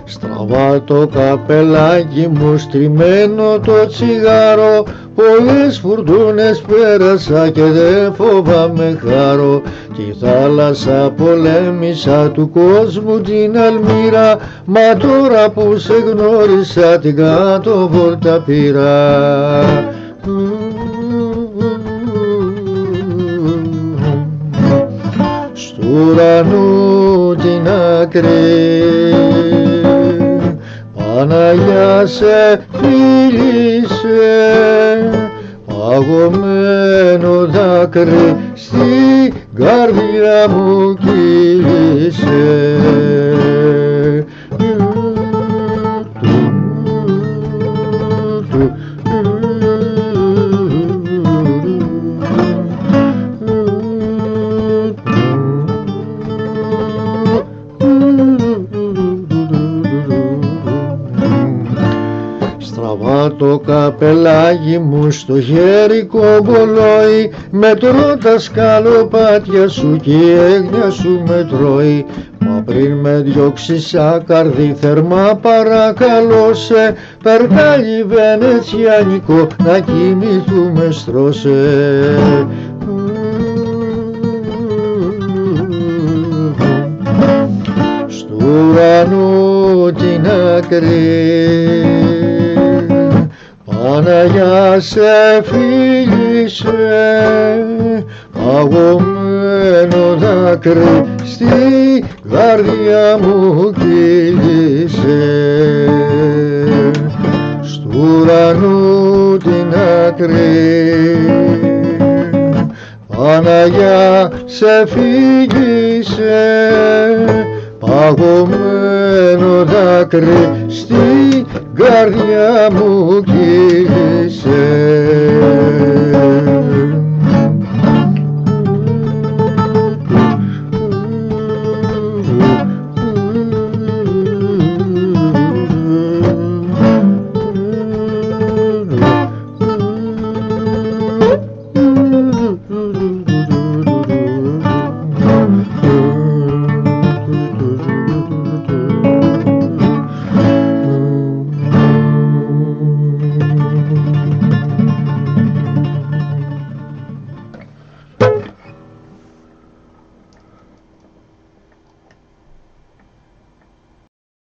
Στραβά το καπελάκι μου, στριμμένο το τσιγάρο, πολλές φουρτούνες πέρασα και δεν φοβάμαι χάρω. Τη θάλασσα πολέμησα, του κόσμου την αλμύρα, μα τώρα που σε γνώρισα την κάτω βόλτα πήρα. Στου ουρανού την άκρη, Παναγιά σε φίλησε, παγωμένο δάκρυ στην καρδιά μου κύλησε. Στραβά το καπελάκι μου, στο χέρι κομπολόι, μετρώ τα σκαλοπάτια σου κι η έγνοια σου με τρώει. Μα πριν με διώξεις άκαρδη θερμά παρακαλώ σε, περκάλι βενετσιάνικο να κοιμηθούμε στρώσε. Στου ουρανού την άκρη, Παναγιά σε φίλησε, παγωμένο δάκρυ στη καρδιά μου κύλησε. Στου ουρανού την άκρη, Παναγιά σε φίλησε, παγωμένο δάκρυ στη καρδιά μου κύλησε.